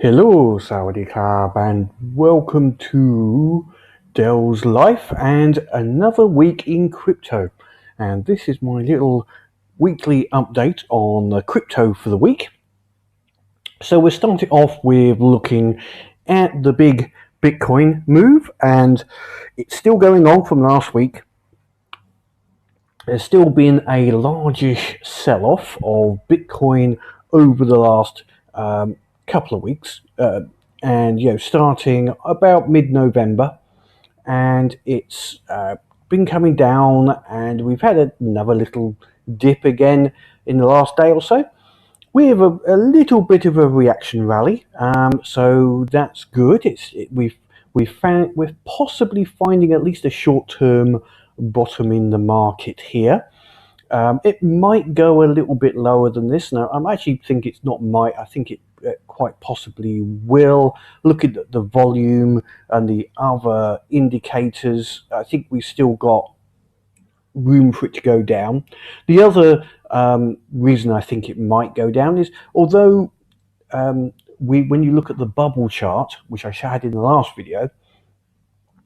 Hello, Sawadee Krab, and welcome to Dell's Life and another week in crypto. And this is my little weekly update on the crypto for the week. So we're starting off with looking at the big Bitcoin move, and it's still going on from last week. There's still been a largish sell-off of Bitcoin over the last couple of weeks, and starting about mid-November, and it's been coming down, and we've had another little dip again in the last day or so. We have a little bit of a reaction rally, so that's good. We're possibly finding at least a short-term bottom in the market here. It might go a little bit lower than this. Now, I actually think it's not might. I think it quite possibly will. Looking at the volume and the other indicators, I think we've still got room for it to go down. The other reason I think it might go down is, although when you look at the bubble chart, which I had in the last video,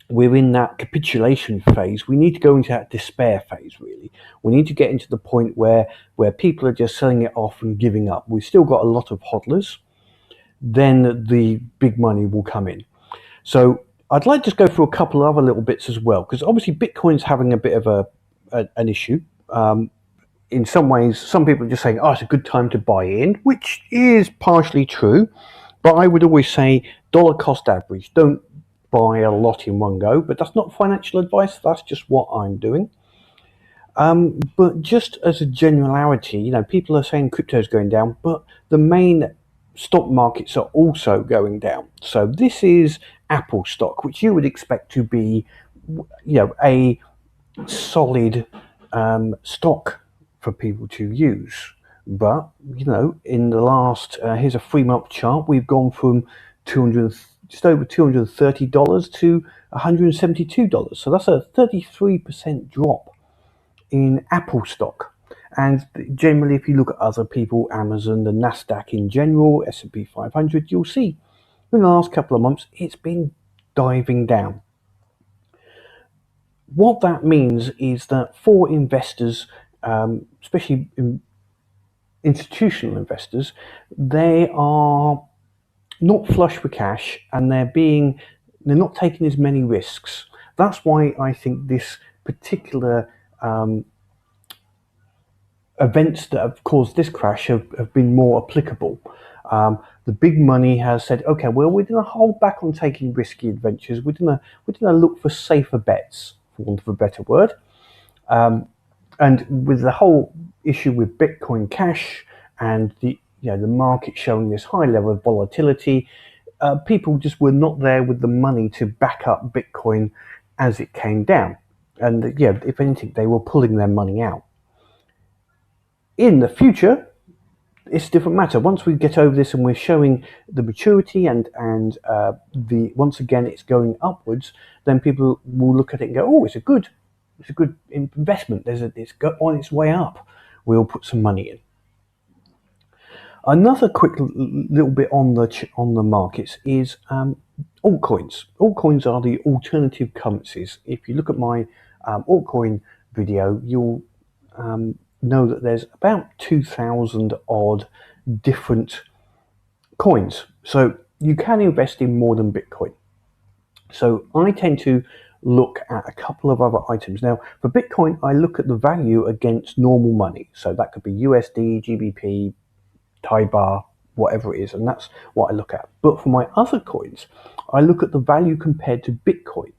we're in that capitulation phase. We need to go into that despair phase, really. We need to get into the point where people are just selling it off and giving up. We've still got a lot of hodlers. Then the big money will come in. So I'd like to just go through a couple of other little bits as well, because obviously Bitcoin's having a bit of an issue. In some ways, some people are just saying, oh, it's a good time to buy in, which is partially true. But I would always say dollar cost average. Don't buy a lot in one go, but that's not financial advice. That's just what I'm doing. But just as a generality, people are saying crypto is going down, but the main stock markets are also going down. So this is Apple stock, which you would expect to be, a solid stock for people to use. But in the last, here's a 3-month chart. We've gone from just over $230 to $172. So that's a 33% drop in Apple stock. And generally, if you look at other people, Amazon, the Nasdaq in general, S&P 500, you'll see in the last couple of months, it's been diving down. What that means is that for investors, especially institutional investors, they are not flush with cash, and they're not taking as many risks. That's why I think this particular events that have caused this crash have been more applicable. The big money has said, okay, well, we're going to hold back on taking risky adventures. We're going to look for safer bets, for want of a better word. And with the whole issue with BitcoinCash and the market showing this high level of volatility, people just were not there with the money to back up Bitcoin as it came down. And if anything, they were pulling their money out. In the future, it's a different matter. Once we get over this and we're showing the maturity and once again it's going upwards, then people will look at it and go, oh, it's a good investment. It's on its way up. We'll put some money in. Another quick little bit on the markets is altcoins. Altcoins are the alternative currencies. If you look at my altcoin video, you'll know that there's about 2,000 odd different coins. So you can invest in more than Bitcoin. So I tend to look at a couple of other items. Now, for Bitcoin, I look at the value against normal money. So that could be USD, GBP, Thai baht, whatever it is, and that's what I look at. But for my other coins, I look at the value compared to Bitcoin,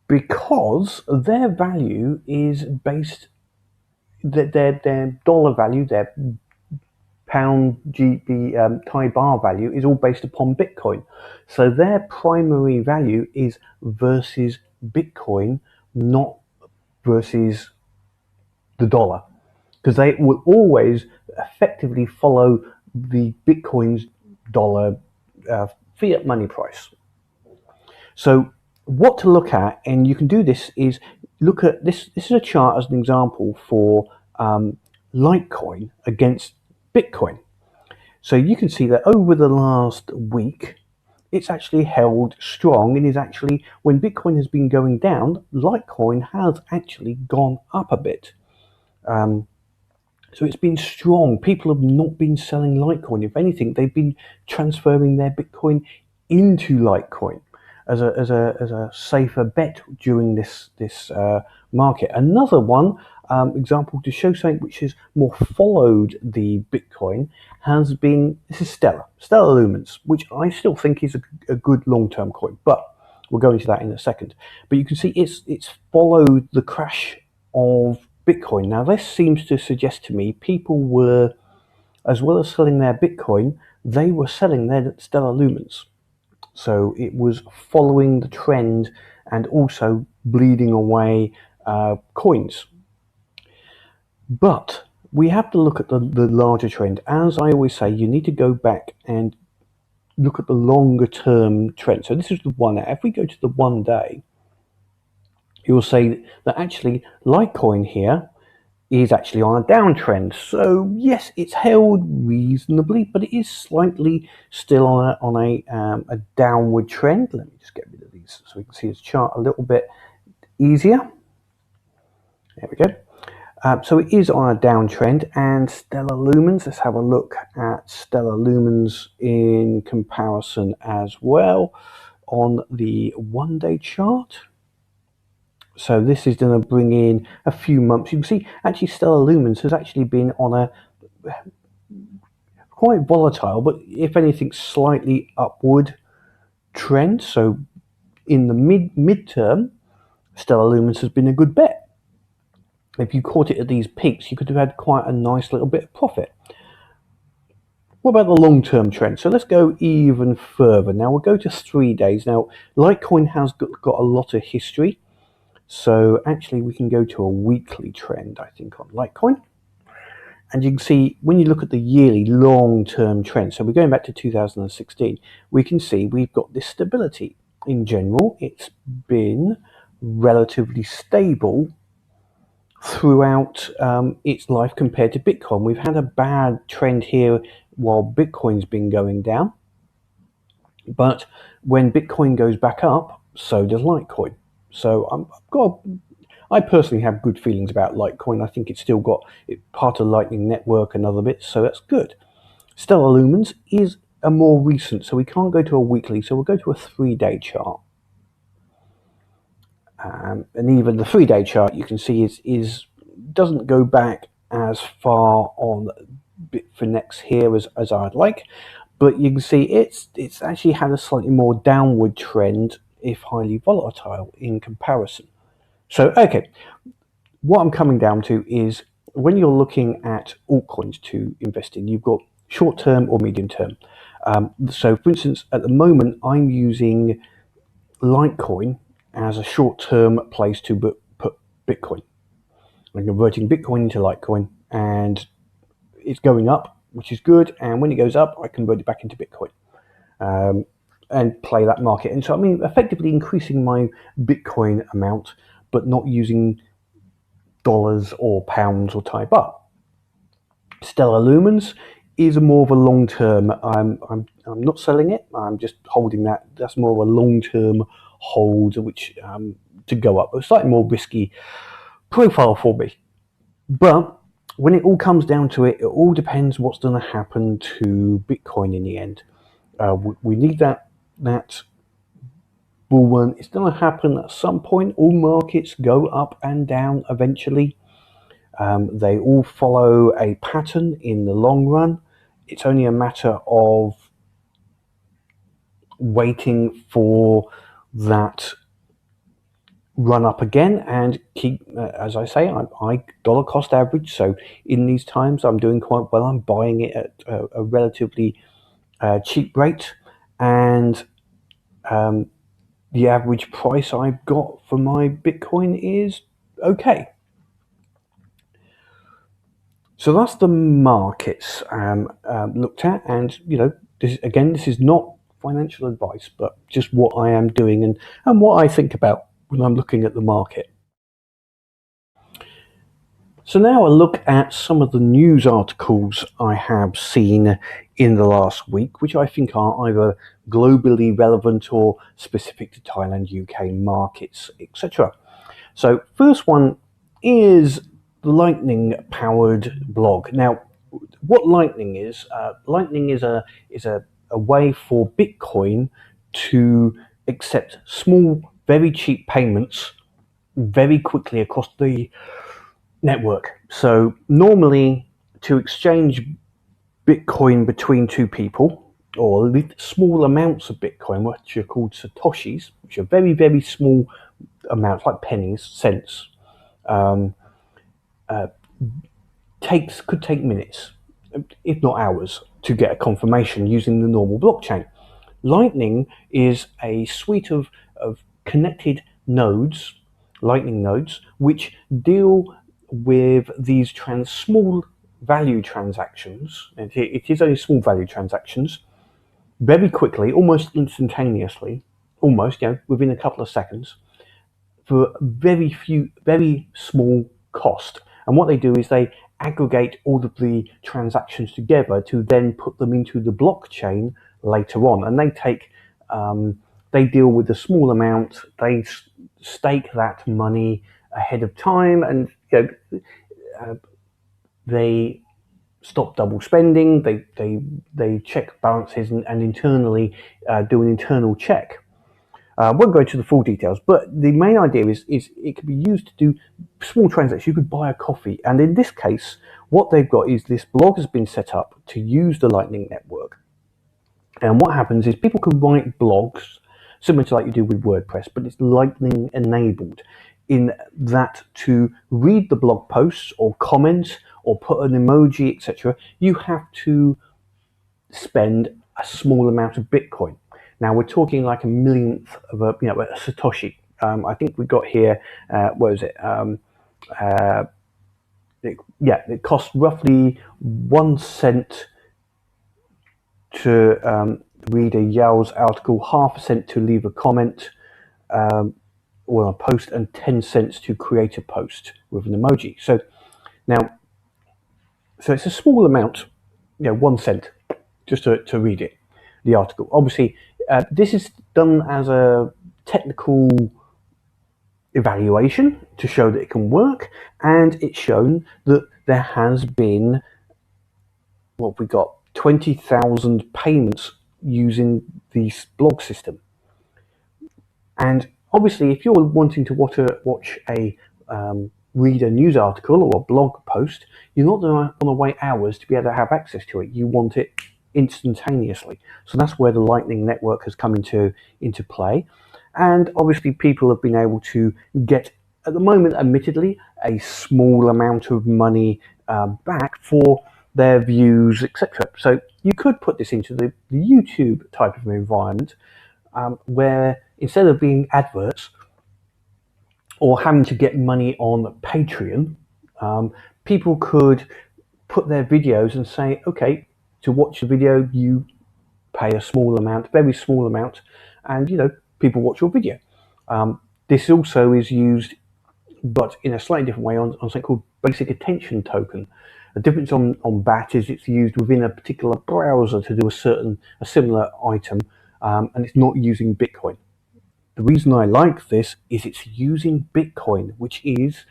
because their value is based, their dollar value, their pound, GB, Thai baht value is all based upon Bitcoin. So their primary value is versus Bitcoin, not versus the dollar, because they will always effectively follow the Bitcoin's dollar fiat money price. So what to look at, and you can do this, is look at this. This is a chart as an example for Litecoin against Bitcoin. So you can see that over the last week, it's actually held strong and is actually, when Bitcoin has been going down, Litecoin has actually gone up a bit. So it's been strong. People have not been selling Litecoin. If anything, they've been transferring their Bitcoin into Litecoin as a safer bet during this market. Another one example to show something which has more followed the Bitcoin has been, this is Stellar Lumens, which I still think is a good long-term coin, but we'll go into that in a second. But you can see it's followed the crash of Bitcoin. Now this seems to suggest to me people were, as well as selling their Bitcoin, they were selling their Stellar Lumens. So it was following the trend and also bleeding away coins. But we have to look at the larger trend. As I always say, you need to go back and look at the longer term trend. So this is the 1 hour. If we go to the 1 day, you'll say that actually Litecoin here is actually on a downtrend. So yes, it's held reasonably, but it is slightly still on a downward trend. Let me just get rid of these so we can see this chart a little bit easier. There we go. So it is on a downtrend, and Stellar Lumens, let's have a look at Stellar Lumens in comparison as well on the 1 day chart. So this is going to bring in a few months. You can see actually Stellar Lumens has actually been on a quite volatile, but if anything, slightly upward trend. So in the midterm, Stellar Lumens has been a good bet. If you caught it at these peaks, you could have had quite a nice little bit of profit. What about the long-term trend? So let's go even further. Now we'll go to 3 days. Now Litecoin has got a lot of history. So actually we can go to a weekly trend, I think, on Litecoin. And you can see when you look at the yearly long-term trend, so we're going back to 2016, we can see we've got this stability. In general, it's been relatively stable throughout its life compared to Bitcoin. We've had a bad trend here while Bitcoin's been going down. But when Bitcoin goes back up, so does Litecoin. So I personally have good feelings about Litecoin. I think it's still got part of Lightning Network and other bits, so that's good. Stellar Lumens is a more recent, so we can't go to a weekly, so we'll go to a 3 day chart. And even the 3 day chart, you can see doesn't go back as far on Bitfinex here as I'd like, but you can see it's actually had a slightly more downward trend, if highly volatile in comparison. So okay, what I'm coming down to is when you're looking at altcoins to invest in, you've got short term or medium term. So for instance, at the moment I'm using Litecoin as a short term place to put Bitcoin. I'm converting Bitcoin into Litecoin, and it's going up, which is good, and when it goes up I convert it back into Bitcoin and play that market. And so I mean effectively increasing my Bitcoin amount but not using dollars or pounds or Thai baht. Stellar Lumens is more of a long term. I'm not selling it. I'm just holding that. That's more of a long term hold, which to go up. A slightly more risky profile for me. But when it all comes down to it, it all depends what's going to happen to Bitcoin in the end. We need that bull run. It's going to happen at some point. All markets go up and down eventually. They all follow a pattern in the long run. It's only a matter of waiting for that run up again and keep, as I say, I dollar cost average. So in these times, I'm doing quite well. I'm buying it at a relatively cheap rate, and the average price I've got for my Bitcoin is okay. So that's the markets looked at, and you know, this is not financial advice, but just what I am doing and what I think about when I'm looking at the market. So now a look at some of the news articles I have seen in the last week, which I think are either globally relevant or specific to Thailand, UK markets, etc. So first one is the Lightning powered blog. Now, what Lightning is a way for Bitcoin to accept small, very cheap payments very quickly across the network. So normally to exchange Bitcoin between two people, or small amounts of Bitcoin, which are called Satoshis, which are very, very small amounts, like pennies, cents, could take minutes, if not hours, to get a confirmation using the normal blockchain. Lightning is a suite of connected nodes, Lightning nodes, which deal with these small value transactions. It is only small value transactions, very quickly, almost instantaneously, within a couple of seconds, for very small cost. And what they do is they aggregate all of the transactions together to then put them into the blockchain later on. And they deal with a small amount. They stake that money ahead of time, and they stop double spending. They check balances and internally do an internal check. Won't go into the full details, but the main idea is it can be used to do small transactions. You could buy a coffee, and in this case, what they've got is this blog has been set up to use the Lightning Network. And what happens is people can write blogs similar to like you do with WordPress, but it's Lightning enabled in that to read the blog posts or comment or put an emoji, etc. You have to spend a small amount of Bitcoin. Now we're talking like a millionth of a Satoshi. I think we got here. What is it? It costs roughly 1 cent to read a Yao's article, half a cent to leave a comment or a post, and 10 cents to create a post with an emoji. So it's a small amount, 1 cent, just to read it, the article. Obviously, this is done as a technical evaluation to show that it can work, and it's shown that there has been, we got 20,000 payments using the blog system. And obviously, if you're wanting to watch a read a news article or a blog post, you're not going to wait hours to be able to have access to it. You want it instantaneously. So that's where the Lightning Network has come into play. And obviously people have been able to get, at the moment, admittedly, a small amount of money back for their views, etc. So you could put this into the YouTube type of environment, where instead of being adverts or having to get money on Patreon, people could put their videos and say, okay, to watch the video, you pay a small amount, very small amount, and people watch your video. This also is used, but in a slightly different way, on something called basic attention token. The difference on BAT is it's used within a particular browser to do a similar item, and it's not using Bitcoin. The reason I like this is it's using Bitcoin, which is,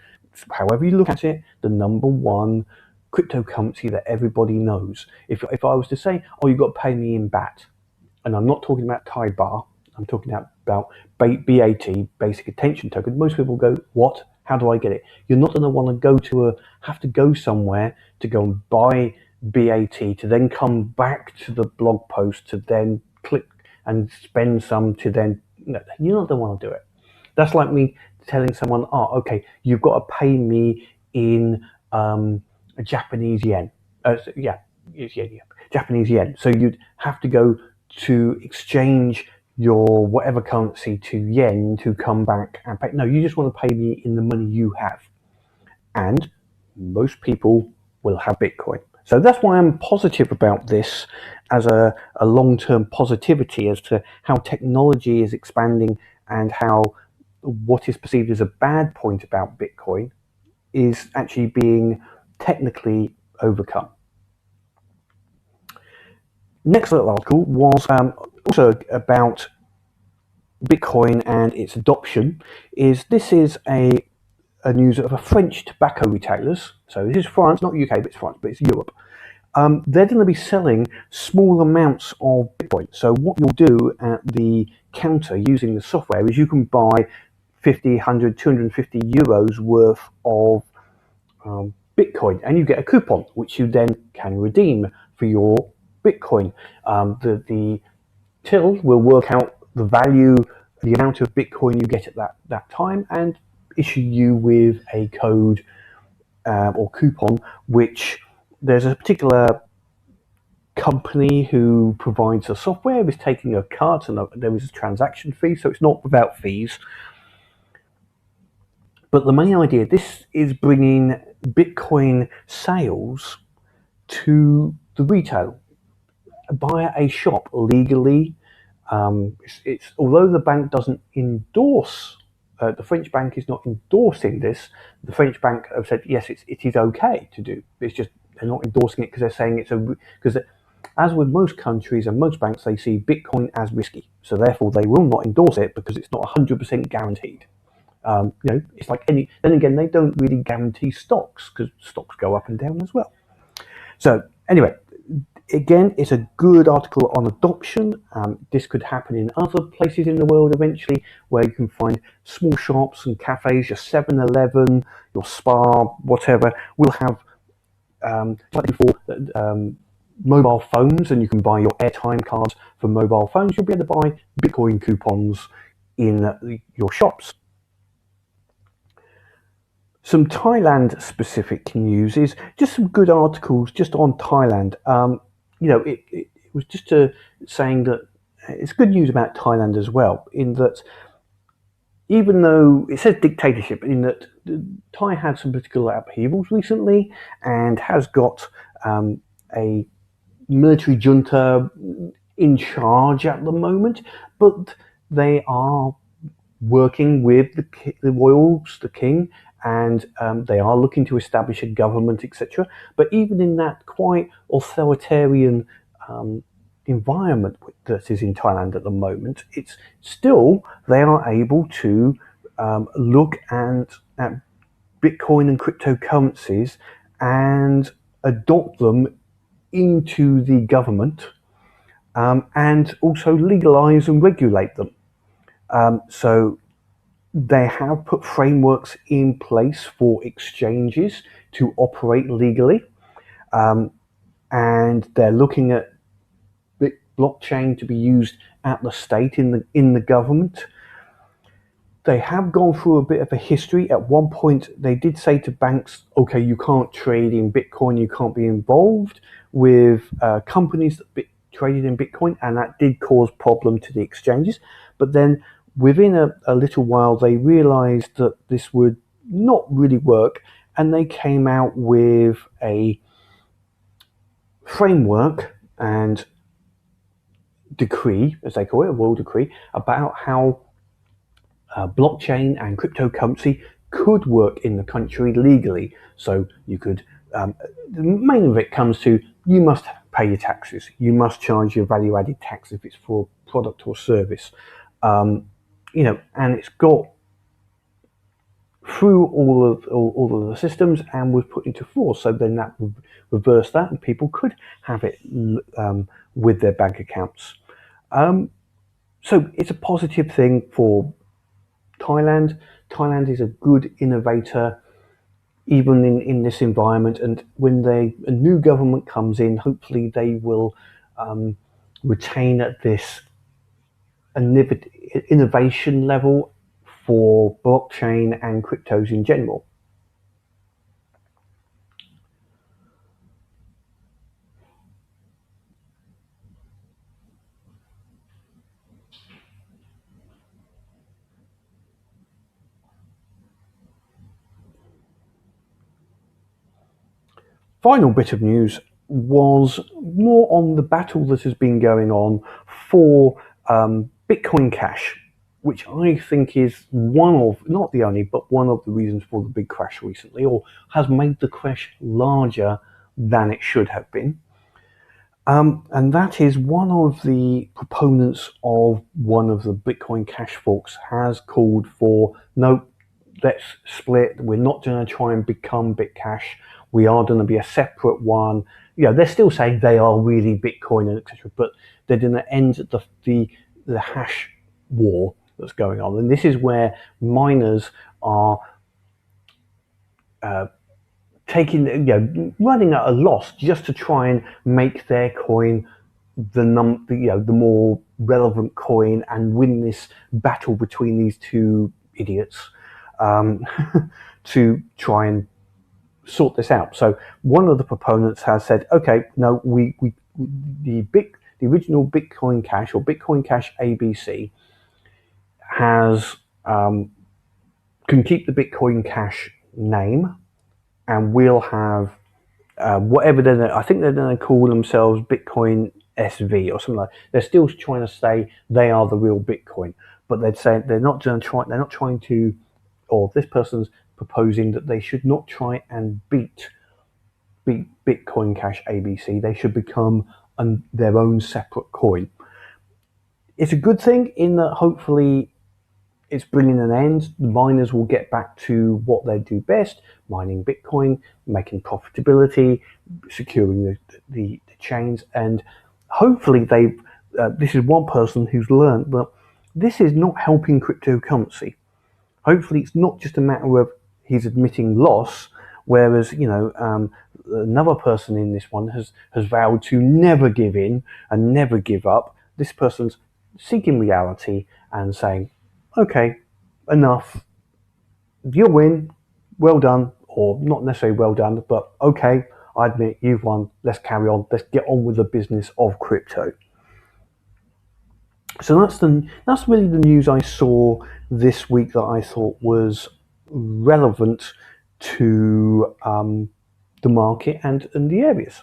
however you look at it, the number one cryptocurrency that everybody knows. If I was to say, oh, you've got to pay me in BAT, and I'm not talking about Thai bar, I'm talking about BAT, basic attention token, most people go, what? How do I get it? You're not going to want to have to go somewhere to go and buy BAT, to then come back to the blog post, to then click and spend some, to then, no, you're not going to want to do it. That's like me telling someone, oh, okay, you've got to pay me in Japanese yen. Japanese yen. So you'd have to go to exchange your whatever currency to yen to come back and pay. No, you just want to pay me in the money you have. And most people will have Bitcoin. So that's why I'm positive about this, as a long-term positivity as to how technology is expanding, and how what is perceived as a bad point about Bitcoin is actually being technically overcome. Next little article was also about Bitcoin and its adoption. This is a news of a French tobacco retailers. So this is France, not UK, but it's France, but it's Europe. They're going to be selling small amounts of Bitcoin. So what you'll do at the counter using the software is you can buy 50, 100, 250 euros worth of Bitcoin, and you get a coupon which you then can redeem for your Bitcoin. The till will work out the value, the amount of Bitcoin you get at that time, and issue you with a code or coupon, which there's a particular company who provides the software is taking a cut, and there is a transaction fee, so it's not without fees. But the main idea, this is bringing Bitcoin sales to the retail via a shop legally. It's although the bank doesn't endorse, the French bank is not endorsing this. The French bank have said yes, it is okay to do. It's just they're not endorsing it because they're saying because as with most countries and most banks, they see Bitcoin as risky, so therefore they will not endorse it because it's not 100% guaranteed. It's like any. Then again, they don't really guarantee stocks because stocks go up and down as well. So anyway, again, it's a good article on adoption. This could happen in other places in the world eventually, where you can find small shops and cafes, your 7-Eleven, your Spa, whatever, will have like before mobile phones, and you can buy your airtime cards for mobile phones. You'll be able to buy Bitcoin coupons in your shops. Some Thailand specific news is just some good articles just on Thailand. It was just saying that it's good news about Thailand as well, in that even though it says dictatorship, in that Thai had some political upheavals recently and has got a military junta in charge at the moment, but they are working with the royals, the king, and they are looking to establish a government, etc. But even in that quite authoritarian environment that is in Thailand at the moment, it's still they are able to look at Bitcoin and cryptocurrencies and adopt them into the government, and also legalize and regulate them. So they have put frameworks in place for exchanges to operate legally, and they're looking at blockchain to be used at the state in the government. They have gone through a bit of a history. At one point, they did say to banks, "Okay, you can't trade in Bitcoin. You can't be involved with companies that traded in Bitcoin," and that did cause problem to the exchanges. But then, within a little while, they realized that this would not really work, and they came out with a framework and decree, as they call it, a royal decree, about how blockchain and cryptocurrency could work in the country legally. So you could, the main of it comes to, you must pay your taxes. You must charge your value-added tax if it's for a product or service. And it's got through all of the systems and was put into force. So then that would reverse that, and people could have it with their bank accounts. So it's a positive thing for Thailand. Thailand is a good innovator, even in this environment. And when a new government comes in, hopefully they will retain this innovation level for blockchain and cryptos in general. Final bit of news was more on the battle that has been going on for BitcoinCash. which I think is one of, not the only, but one of the reasons for the big crash recently, or has made the crash larger than it should have been. And that is one of the proponents of one of the Bitcoin Cash forks has called for, no, let's split. We're not going to try and become BitCash. We are going to be a separate one. They're still saying they are really Bitcoin and etc., but they're going to end the hash war that's going on. And this is where miners are running at a loss just to try and make their coin the more relevant coin and win this battle between these two idiots to try and sort this out. So one of the proponents has said, okay, no, the original Bitcoin Cash or Bitcoin Cash ABC has can keep the Bitcoin Cash name, and we'll have whatever I think they're going to call themselves Bitcoin SV or something like that. They're still trying to say they are the real Bitcoin, but they'd say they're not trying to, or this person's proposing that they should not try and beat Bitcoin Cash ABC. They should become their own separate coin. It's a good thing in that hopefully it's bringing an end. The miners will get back to what they do best: mining Bitcoin, making profitability, securing the chains, and hopefully this is one person who's learned that this is not helping cryptocurrency. Hopefully it's not just a matter of he's admitting loss, whereas another person in this one has vowed to never give in and never give up. This person's seeking reality and saying, okay, enough, you win, well done, or not necessarily well done, but okay, I admit you've won, let's carry on, let's get on with the business of crypto. So that's really the news I saw this week that I thought was relevant to the market and the areas.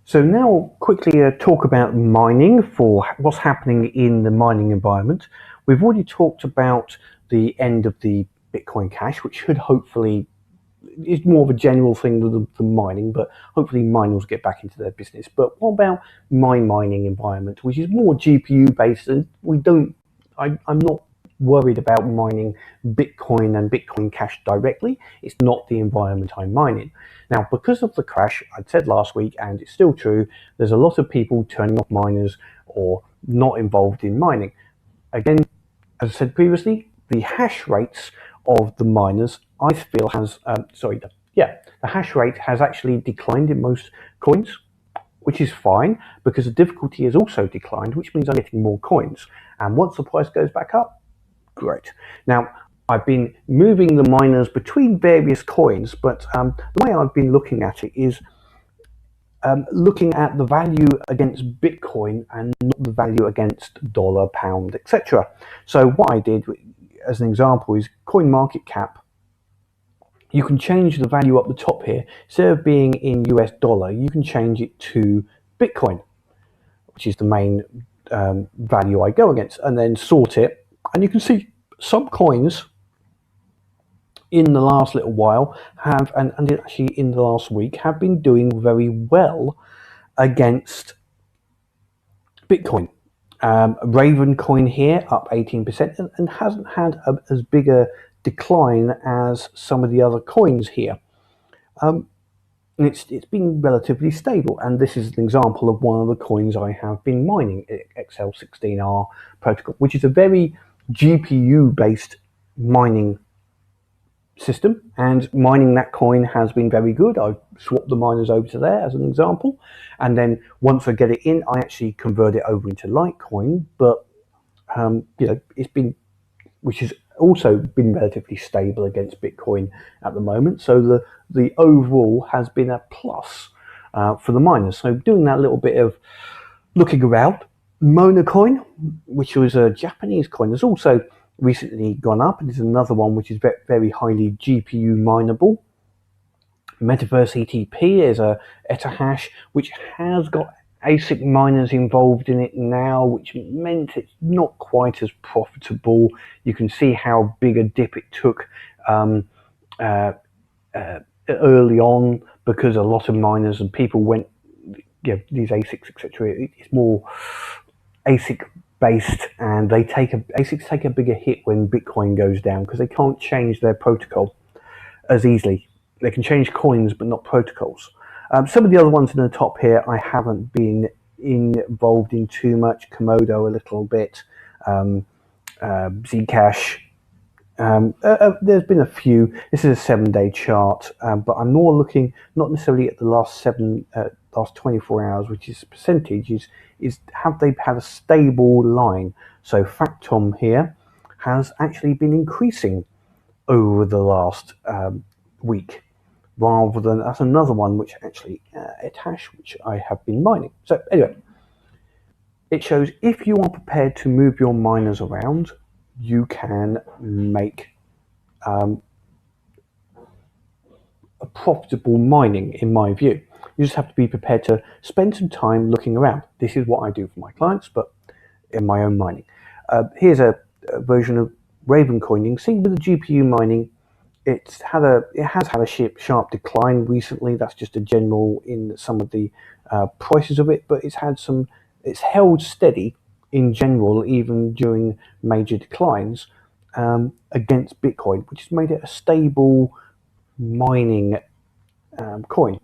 So now quickly talk about mining, for what's happening in the mining environment. We've already talked about the end of the Bitcoin Cash, which should hopefully is more of a general thing than mining, but hopefully miners get back into their business. But what about my mining environment, which is more GPU based, and I'm not worried about mining Bitcoin and Bitcoin Cash directly. It's not the environment I'm mining. Now, because of the crash, I said last week, and it's still true, there's a lot of people turning off miners or not involved in mining. Again, as I said previously, the hash rates of the miners, I feel, the hash rate has actually declined in most coins, which is fine because the difficulty has also declined, which means I'm getting more coins. And once the price goes back up, great. Now, I've been moving the miners between various coins, but the way I've been looking at it is looking at the value against Bitcoin and not the value against dollar, pound, etc. So what I did, as an example, is CoinMarketCap. You can change the value up the top here. Instead of being in US dollar, you can change it to Bitcoin, which is the main value I go against, and then sort it. And you can see some coins in the last little while have, and actually in the last week, have been doing very well against Bitcoin. Raven coin here up 18% and hasn't had as big a decline as some of the other coins here. And it's been relatively stable, and this is an example of one of the coins I have been mining, XL16R protocol, which is a very GPU based mining system, and mining that coin has been very good. I've swapped the miners over to there as an example, and then once I get it in, I actually convert it over into Litecoin. But it's been, which has also been relatively stable against Bitcoin at the moment. So the overall has been a plus for the miners. So doing that little bit of looking around, Mona coin, which was a Japanese coin, has also recently gone up, and is another one which is very highly GPU mineable. Metaverse ETP is a Ethash which has got ASIC miners involved in it now, which meant it's not quite as profitable. You can see how big a dip it took early on, because a lot of miners and people went, these ASICs, etc. It's more ASIC based, and ASICs take a bigger hit when Bitcoin goes down, because they can't change their protocol as easily. They can change coins, but not protocols. Some of the other ones in the top here, I haven't been involved in too much. Komodo a little bit, Zcash. There's been a few. This is a 7-day chart, but I'm more looking not necessarily at the last 24 hours, which is percentage. Is have they had a stable line? So Factom here has actually been increasing over the last week, rather than, that's another one which actually Ethash, which I have been mining. So anyway, it shows if you are prepared to move your miners around, you can make a profitable mining, in my view. You just have to be prepared to spend some time looking around. This is what I do for my clients, but in my own mining. Here's a version of Raven coin. You can see with the GPU mining, it has had a sharp decline recently. That's just a general in some of the prices of it, but it's held steady in general, even during major declines, against Bitcoin, which has made it a stable mining coin.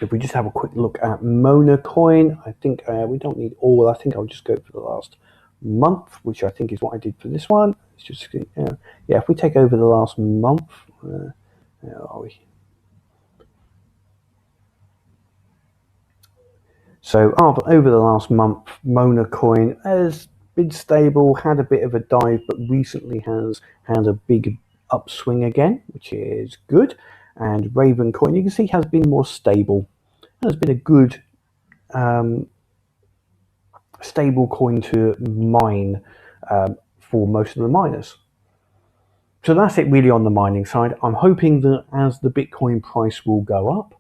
If we just have a quick look at Mona coin, I think we don't need all. I think I'll just go for the last month, which I think is what I did for this one. It's just if we take over the last month, where are we? So over the last month, Mona coin has been stable, had a bit of a dive, but recently has had a big upswing again, which is good. And Raven coin, you can see, has been more stable. Has been a good stable coin to mine for most of the miners. So that's it really on the mining side. I'm hoping that as the Bitcoin price will go up,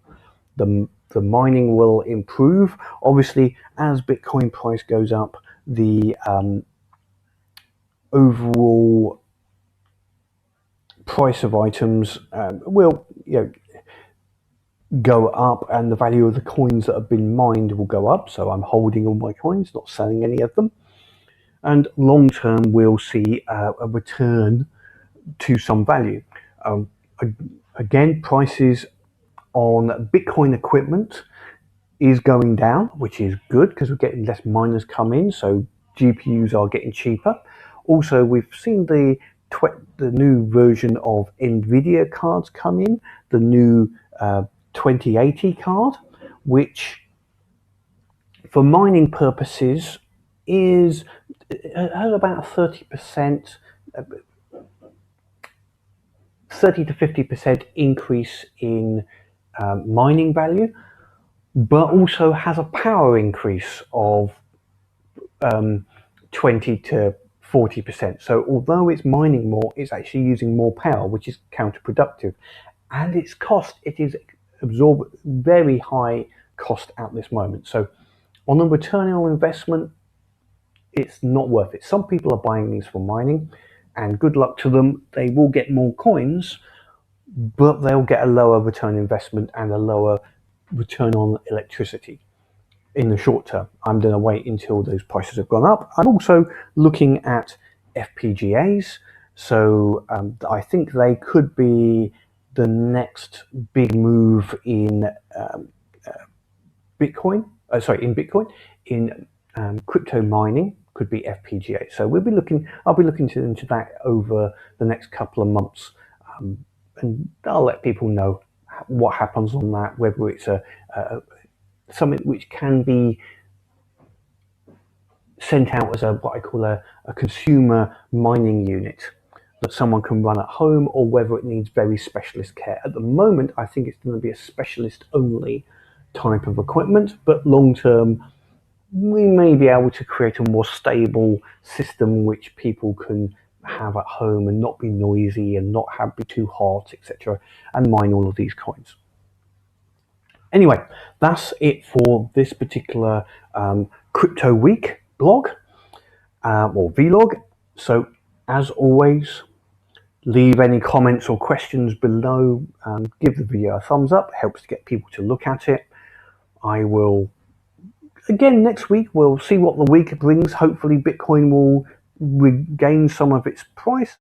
the mining will improve. Obviously, as Bitcoin price goes up, the overall price of items will go up, and the value of the coins that have been mined will go up. So I'm holding all my coins, not selling any of them. And long term, we'll see a return to some value. Again, prices on Bitcoin equipment is going down, which is good because we're getting less miners come in, so GPUs are getting cheaper. Also, we've seen the new version of NVIDIA cards come in, the new 2080 card, which for mining purposes has about 30%, 30 to 50% increase in mining value, but also has a power increase of 20 to 40%. So although it's mining more, it's actually using more power, which is counterproductive. And its cost, it is absorb very high cost at this moment. So on a return on investment, it's not worth it. Some people are buying these for mining, and good luck to them. They will get more coins, but they'll get a lower return investment and a lower return on electricity in the short term. I'm going to wait until those prices have gone up. I'm also looking at FPGAs. So I think they could be the next big move in Bitcoin. In crypto mining could be FPGA. So I'll be looking into that over the next couple of months, and I'll let people know what happens on that, whether it's something which can be sent out as what I call a consumer mining unit that someone can run at home, or whether it needs very specialist care. At the moment, I think it's going to be a specialist only type of equipment, but long term, we may be able to create a more stable system which people can have at home and not be noisy and not be too hot, etc., and mine all of these coins. Anyway, that's it for this particular Crypto Week blog or vlog. So as always, leave any comments or questions below. Give the video a thumbs up, helps to get people to look at it. I will, again, next week, we'll see what the week brings. Hopefully Bitcoin will regain some of its price.